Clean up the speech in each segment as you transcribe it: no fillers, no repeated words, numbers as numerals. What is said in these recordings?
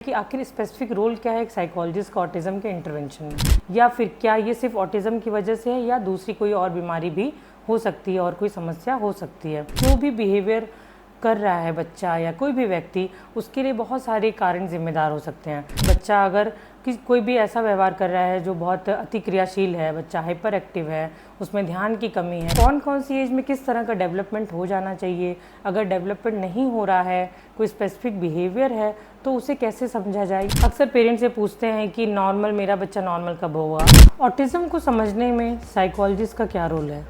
कि आखिर specific role क्या है एक साइकोलॉजिस्ट का ऑटिज्म के इंटरवेंशन में, या फिर क्या ये सिर्फ ऑटिज्म की वजह से है या दूसरी कोई और बीमारी भी हो सकती है और कोई समस्या हो सकती है। जो भी बिहेवियर कर रहा है बच्चा या कोई भी व्यक्ति, उसके लिए बहुत सारे कारण जिम्मेदार हो सकते हैं। बच्चा अगर कोई भी ऐसा व्यवहार कर रहा है जो बहुत अति क्रियाशील है, बच्चा हाइपर एक्टिव है, उसमें ध्यान की कमी है, कौन कौन सी एज में किस तरह का डेवलपमेंट हो जाना चाहिए, अगर डेवलपमेंट नहीं हो रहा है, कोई स्पेसिफिक बिहेवियर है, तो उसे कैसे समझा जाए। अक्सर पेरेंट्स से पूछते हैं कि नॉर्मल, मेरा बच्चा नॉर्मल कब होगा। ऑटिज्म को समझने में साइकोलॉजिस्ट का क्या रोल है,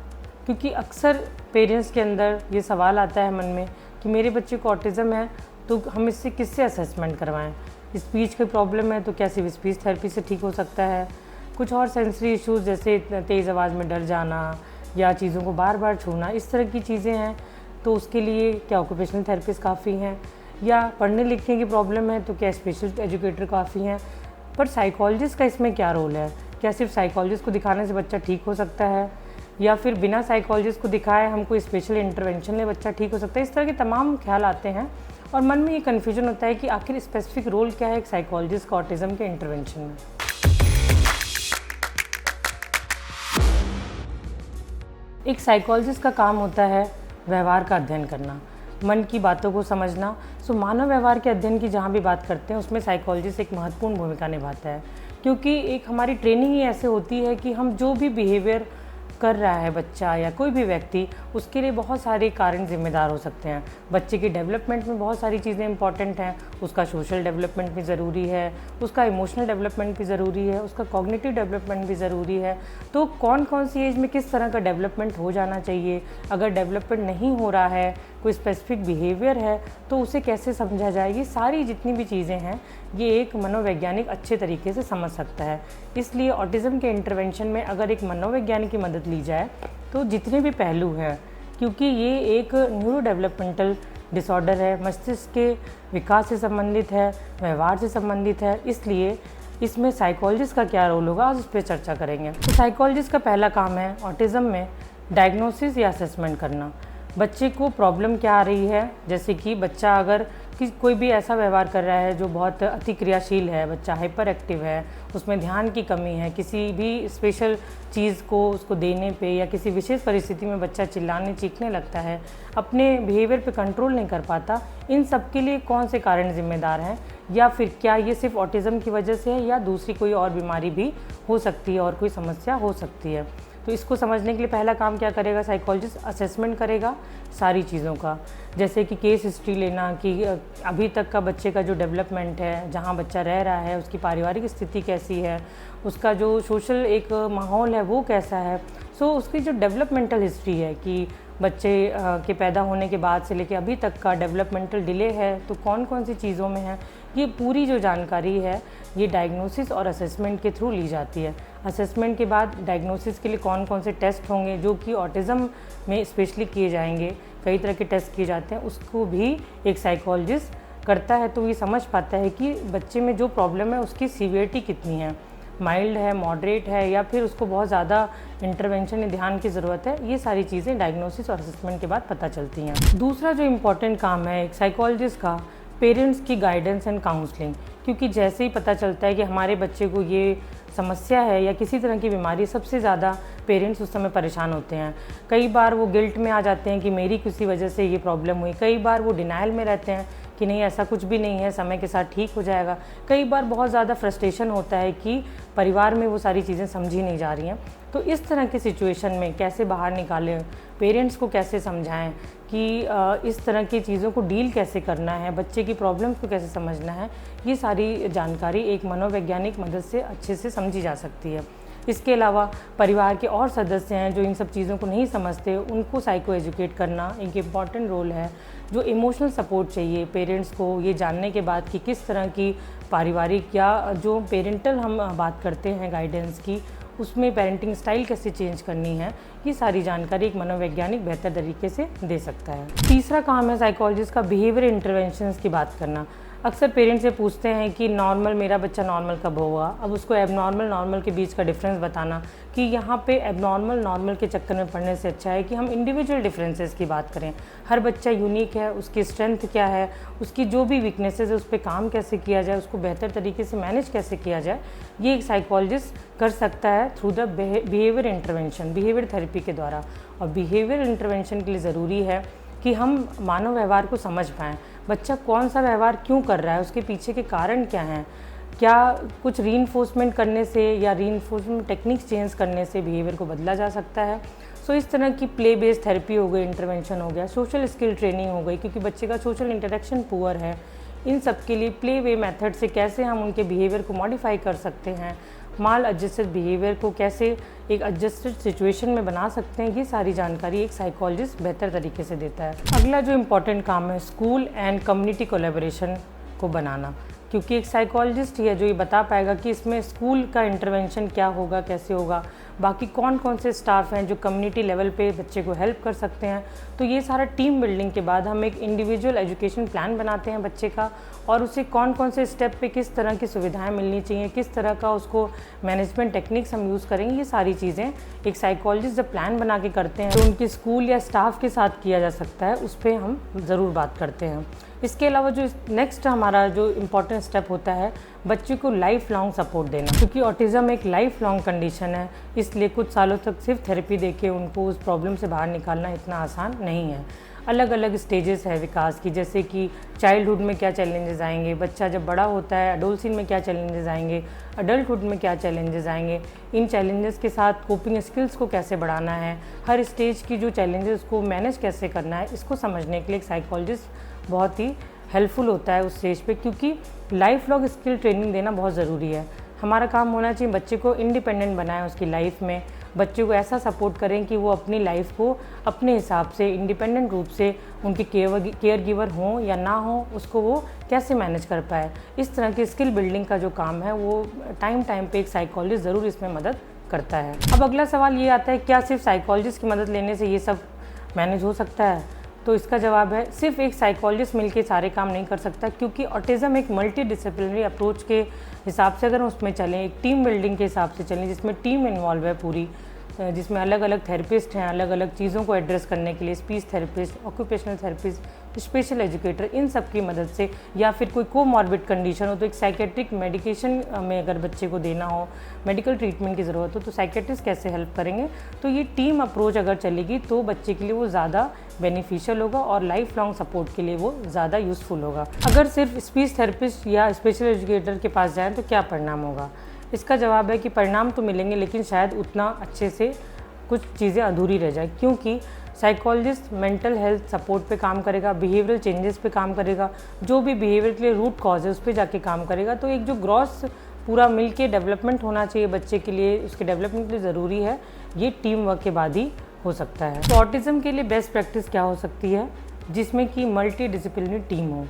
क्योंकि अक्सर पेरेंट्स के अंदर ये सवाल आता है मन में कि मेरे बच्चे को ऑटिज्म है तो हम इससे किससे असेसमेंट करवाएं। स्पीच की प्रॉब्लम है तो क्या सिर्फ स्पीच थेरेपी से ठीक हो सकता है। कुछ और सेंसरी इश्यूज़ जैसे तेज़ आवाज़ में डर जाना या चीज़ों को बार बार छूना, इस तरह की चीज़ें हैं तो उसके लिए क्या ऑक्यूपेशनल थेरेपिस्ट काफ़ी हैं। या पढ़ने लिखने की प्रॉब्लम है तो क्या स्पेशल एजुकेटर काफ़ी हैं। पर साइकोलॉजिस्ट का इसमें क्या रोल है? क्या सिर्फ साइकोलॉजिस्ट को दिखाने से बच्चा ठीक हो सकता है, या फिर बिना साइकोलॉजिस्ट को दिखाए हम कोई स्पेशल इंटरवेंशन ले बच्चा ठीक हो सकता है। इस तरह के तमाम ख्याल आते हैं और मन में ये कन्फ्यूजन होता है कि आखिर स्पेसिफिक रोल क्या है एक साइकोलॉजिस्ट का ऑटिज्म के इंटरवेंशन में। एक साइकोलॉजिस्ट का काम होता है व्यवहार का अध्ययन करना, मन की बातों को समझना। मानव व्यवहार के अध्ययन की जहाँ भी बात करते हैं उसमें साइकोलॉजिस्ट एक महत्वपूर्ण भूमिका निभाता है, क्योंकि एक हमारी ट्रेनिंग ही ऐसे होती है कि हम जो भी बिहेवियर कर रहा है बच्चा या कोई भी व्यक्ति, उसके लिए बहुत सारे कारण जिम्मेदार हो सकते हैं। बच्चे के डेवलपमेंट में बहुत सारी चीज़ें इंपॉर्टेंट हैं। उसका सोशल डेवलपमेंट भी ज़रूरी है, उसका इमोशनल डेवलपमेंट भी ज़रूरी है, उसका कॉग्निटिव डेवलपमेंट भी ज़रूरी है। तो कौन कौन सी एज में किस तरह का डेवलपमेंट हो जाना चाहिए, अगर डेवलपमेंट नहीं हो रहा है, कोई स्पेसिफिक बिहेवियर है, तो उसे कैसे समझा जाए। ये सारी जितनी भी चीज़ें हैं ये एक मनोवैज्ञानिक अच्छे तरीके से समझ सकता है। इसलिए ऑटिज्म के इंटरवेंशन में अगर एक मनोवैज्ञानिक की मदद ली जाए तो जितने भी पहलू हैं, क्योंकि ये एक न्यूरो डेवलपमेंटल डिसऑर्डर है, मस्तिष्क के विकास से संबंधित है, व्यवहार से संबंधित है, इसलिए इसमें साइकोलॉजिस्ट का क्या रोल होगा आज उस पर चर्चा करेंगे। तो साइकोलॉजिस्ट का पहला काम है ऑटिज्म में डायग्नोसिस या असेसमेंट करना। बच्चे को प्रॉब्लम क्या आ रही है, जैसे कि बच्चा अगर कोई भी ऐसा व्यवहार कर रहा है जो बहुत अति क्रियाशील है, बच्चा हाइपर एक्टिव है, उसमें ध्यान की कमी है, किसी भी स्पेशल चीज़ को उसको देने पे या किसी विशेष परिस्थिति में बच्चा चिल्लाने चीखने लगता है, अपने बिहेवियर पे कंट्रोल नहीं कर पाता, इन सब के लिए कौन से कारण जिम्मेदार हैं, या फिर क्या ये सिर्फ ऑटिज्म की वजह से है या दूसरी कोई और बीमारी भी हो सकती है और कोई समस्या हो सकती है। तो इसको समझने के लिए पहला काम क्या करेगा साइकोलॉजिस्ट, असेसमेंट करेगा सारी चीज़ों का, जैसे कि केस हिस्ट्री लेना कि अभी तक का बच्चे का जो डेवलपमेंट है, जहाँ बच्चा रह रहा है उसकी पारिवारिक स्थिति कैसी है, उसका जो सोशल एक माहौल है वो कैसा है। उसकी जो डेवलपमेंटल हिस्ट्री है कि बच्चे के पैदा होने के बाद से लेकर अभी तक का डेवलपमेंटल डिले है तो कौन कौन सी चीज़ों में है, ये पूरी जो जानकारी है ये डायग्नोसिस और असेसमेंट के थ्रू ली जाती है। असेसमेंट के बाद डायग्नोसिस के लिए कौन कौन से टेस्ट होंगे जो कि ऑटिज़म में स्पेशली किए जाएंगे, कई तरह के टेस्ट किए जाते हैं, उसको भी एक साइकोलॉजिस्ट करता है। तो ये समझ पाता है कि बच्चे में जो प्रॉब्लम है उसकी सीवियरिटी कितनी है, माइल्ड है, मॉडरेट है, या फिर उसको बहुत ज़्यादा इंटरवेंशन या ध्यान की ज़रूरत है। ये सारी चीज़ें डायग्नोसिस और असेसमेंट के बाद पता चलती हैं। दूसरा जो इम्पॉर्टेंट काम है एक साइकोलॉजिस्ट का, पेरेंट्स की गाइडेंस एंड काउंसलिंग, क्योंकि जैसे ही पता चलता है कि हमारे बच्चे को ये समस्या है या किसी तरह की बीमारी, सबसे ज़्यादा पेरेंट्स उस समय परेशान होते हैं। कई बार वो गिल्ट में आ जाते हैं कि मेरी किसी वजह से ये प्रॉब्लम हुई, कई बार वो डिनाइल में रहते हैं कि नहीं ऐसा कुछ भी नहीं है, समय के साथ ठीक हो जाएगा। कई बार बहुत ज़्यादा फ्रस्ट्रेशन होता है कि परिवार में वो सारी चीज़ें समझी नहीं जा रही हैं। तो इस तरह की सिचुएशन में कैसे बाहर निकालें, पेरेंट्स को कैसे समझाएं कि इस तरह की चीज़ों को डील कैसे करना है, बच्चे की प्रॉब्लम्स को कैसे समझना है, ये सारी जानकारी एक मनोवैज्ञानिक मदद से अच्छे से समझी जा सकती है। इसके अलावा परिवार के और सदस्य हैं जो इन सब चीज़ों को नहीं समझते, उनको साइको एजुकेट करना एक इम्पॉर्टेंट रोल है। जो इमोशनल सपोर्ट चाहिए पेरेंट्स को, ये जानने के बाद कि किस तरह की पारिवारिक या जो पेरेंटल हम बात करते हैं गाइडेंस की, उसमें पेरेंटिंग स्टाइल कैसे चेंज करनी है, ये सारी जानकारी एक मनोवैज्ञानिक बेहतर तरीके से दे सकता है। तीसरा काम है साइकोलॉजिस्ट का बिहेवियर इंटरवेंशंस की बात करना। अक्सर पेरेंट्स से पूछते हैं कि नॉर्मल, मेरा बच्चा नॉर्मल कब होगा। अब उसको एबनॉर्मल नॉर्मल के बीच का डिफरेंस बताना कि यहाँ पे एबनॉर्मल नॉर्मल के चक्कर में पड़ने से अच्छा है कि हम इंडिविजुअल डिफरेंसेस की बात करें। हर बच्चा यूनिक है, उसकी स्ट्रेंथ क्या है, उसकी जो भी वीकनेसेस है उस पर काम कैसे किया जाए, उसको बेहतर तरीके से मैनेज कैसे किया जाए, ये एक साइकोलॉजिस्ट कर सकता है through the behaviour intervention, behaviour therapy के द्वारा। और बिहेवियर इंटरवेंशन के लिए ज़रूरी है कि हम मानव व्यवहार को समझ पाएँ। बच्चा कौन सा व्यवहार क्यों कर रहा है, उसके पीछे के कारण क्या हैं, क्या कुछ रीइंफोर्समेंट करने से या रीइंफोर्समेंट टेक्निक्स चेंज करने से बिहेवियर को बदला जा सकता है। सो इस तरह की प्ले बेस्ड थेरेपी हो गई, इंटरवेंशन हो गया, सोशल स्किल ट्रेनिंग हो गई, क्योंकि बच्चे का सोशल इंटरेक्शन पुअर है। इन सब के लिए प्ले वे मेथड से कैसे हम उनके बिहेवियर को मॉडिफाई कर सकते हैं, माल एडजस्टेड बिहेवियर को कैसे एक एडजस्टेड सिचुएशन में बना सकते हैं, ये सारी जानकारी एक साइकोलॉजिस्ट बेहतर तरीके से देता है। अगला जो इम्पॉर्टेंट काम है, स्कूल एंड कम्युनिटी कोलैबोरेशन को बनाना, क्योंकि एक साइकोलॉजिस्ट ही है जो ये बता पाएगा कि इसमें स्कूल का इंटरवेंशन क्या होगा, कैसे होगा, बाकी कौन कौन से स्टाफ हैं जो कम्युनिटी लेवल पे बच्चे को हेल्प कर सकते हैं। तो ये सारा टीम बिल्डिंग के बाद हम एक इंडिविजुअल एजुकेशन प्लान बनाते हैं बच्चे का, और उसे कौन कौन से स्टेप पे किस तरह की सुविधाएं मिलनी चाहिए, किस तरह का उसको मैनेजमेंट टेक्निक्स हम यूज़ करेंगे, ये सारी चीज़ें एक साइकोलॉजिस्ट जब प्लान बना के करते हैं तो उनके स्कूल या स्टाफ के साथ किया जा सकता है, उस पर हम ज़रूर बात करते हैं। इसके अलावा जो नेक्स्ट हमारा जो इम्पॉर्टेंट स्टेप होता है, बच्चे को लाइफ लॉन्ग सपोर्ट देना, क्योंकि ऑटिज़म एक लाइफ लॉन्ग कंडीशन है, इसलिए कुछ सालों तक सिर्फ थेरेपी देके उनको उस प्रॉब्लम से बाहर निकालना इतना आसान नहीं है। अलग अलग स्टेजेस है विकास की, जैसे कि चाइल्डहुड में क्या चैलेंजेस आएंगे, बच्चा जब बड़ा होता है एडोलसेंस में क्या चैलेंजेस आएंगे, अडल्टहुड में क्या चैलेंजेस आएंगे, इन चैलेंजेस के साथ कोपिंग स्किल्स को कैसे बढ़ाना है, हर स्टेज की जो चैलेंजेस को मैनेज कैसे करना है, इसको समझने के लिए एक साइकोलॉजिस्ट बहुत ही हेल्पफुल होता है उस स्टेज पे, क्योंकि लाइफ लॉन्ग स्किल ट्रेनिंग देना बहुत ज़रूरी है। हमारा काम होना चाहिए बच्चे को इंडिपेंडेंट बनाएं उसकी लाइफ में, बच्चे को ऐसा सपोर्ट करें कि वो अपनी लाइफ को अपने हिसाब से इंडिपेंडेंट रूप से, उनके केयर गिवर हों या ना हो, उसको वो कैसे मैनेज कर पाए। इस तरह की स्किल बिल्डिंग का जो काम है वो टाइम पे एक साइकोलॉजिस्ट ज़रूर इसमें मदद करता है। अब अगला सवाल ये आता है, क्या सिर्फ साइकोलॉजिस्ट की मदद लेने से ये सब मैनेज हो सकता है? तो इसका जवाब है, सिर्फ एक साइकोलॉजिस्ट मिलके सारे काम नहीं कर सकता, क्योंकि ऑटिज़म एक मल्टी डिसिप्लिनरी अप्रोच के हिसाब से अगर उसमें चलें, एक टीम बिल्डिंग के हिसाब से चलें जिसमें टीम इन्वॉल्व है पूरी, जिसमें अलग अलग थेरेपिस्ट हैं अलग अलग चीज़ों को एड्रेस करने के लिए, speech therapist, occupational therapist, special educator, इन सब की मदद से, या फिर कोई कोमॉर्बिड कंडीशन हो तो एक साइकेट्रिक मेडिकेशन में अगर बच्चे को देना हो, मेडिकल ट्रीटमेंट की ज़रूरत हो, तो साइकेट्रिस्ट कैसे हेल्प करेंगे। तो ये टीम अप्रोच अगर चलेगी तो बच्चे के लिए वो ज़्यादा बेनिफिशियल होगा और लाइफ लॉन्ग सपोर्ट के लिए वो ज़्यादा यूज़फुल होगा। अगर सिर्फ स्पीच थेरेपिस्ट या स्पेशल एजुकेटर के पास जाएँ तो क्या परिणाम होगा? इसका जवाब है कि परिणाम तो मिलेंगे, लेकिन शायद उतना अच्छे से कुछ चीज़ें अधूरी रह जाए, क्योंकि साइकोलॉजिस्ट मेंटल हेल्थ सपोर्ट पे काम करेगा, बिहेवियरल चेंजेस पे काम करेगा, जो भी बिहेवियर के लिए रूट कॉज है उस पर जाके काम करेगा। तो एक जो ग्रॉस पूरा मिल के डेवलपमेंट होना चाहिए बच्चे के लिए, उसके डेवलपमेंट के लिए ज़रूरी है, ये टीम वर्क के बाद ही हो सकता है। तो ऑटिज़म के लिए बेस्ट प्रैक्टिस क्या हो सकती है, जिसमें कि मल्टी डिसिप्लिनरी टीम हो।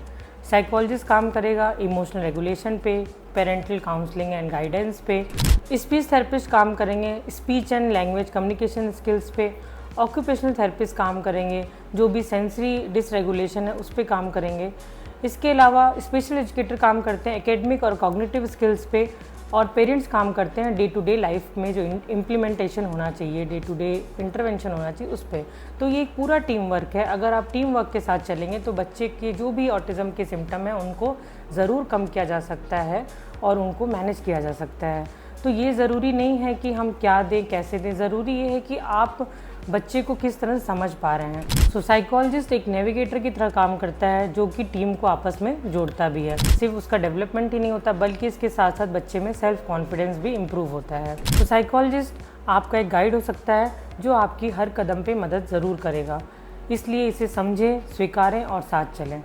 साइकोलॉजिस्ट काम करेगा इमोशनल रेगुलेशन पे, पेरेंटल काउंसलिंग एंड गाइडेंस पे, स्पीच थेरेपिस्ट काम करेंगे speech and language communication skills पे, ऑक्यूपेशनल थेरेपिस्ट काम करेंगे जो भी सेंसरी डिसरेगुलेशन है उस पर काम करेंगे। इसके अलावा स्पेशल एजुकेटर काम करते हैं एकेडमिक और कॉग्निटिव स्किल्स पे, और पेरेंट्स काम करते हैं डे टू डे लाइफ में जो इम्प्लीमेंटेशन होना चाहिए, डे टू डे इंटरवेंशन होना चाहिए उस पर। तो ये एक पूरा टीम वर्क है। अगर आप टीम वर्क के साथ चलेंगे तो बच्चे के जो भी ऑटिज़म के सिम्टम हैं उनको ज़रूर कम किया जा सकता है और उनको मैनेज किया जा सकता है। तो ये ज़रूरी नहीं है कि हम क्या दें कैसे दें, ज़रूरी ये है कि आप बच्चे को किस तरह समझ पा रहे हैं। सो साइकोलॉजिस्ट एक नेविगेटर की तरह काम करता है जो कि टीम को आपस में जोड़ता भी है। सिर्फ उसका डेवलपमेंट ही नहीं होता बल्कि इसके साथ साथ बच्चे में सेल्फ कॉन्फिडेंस भी इम्प्रूव होता है। तो साइकोलॉजिस्ट आपका एक गाइड हो सकता है जो आपकी हर कदम पे मदद ज़रूर करेगा, इसलिए इसे समझें, स्वीकारें और साथ चलें।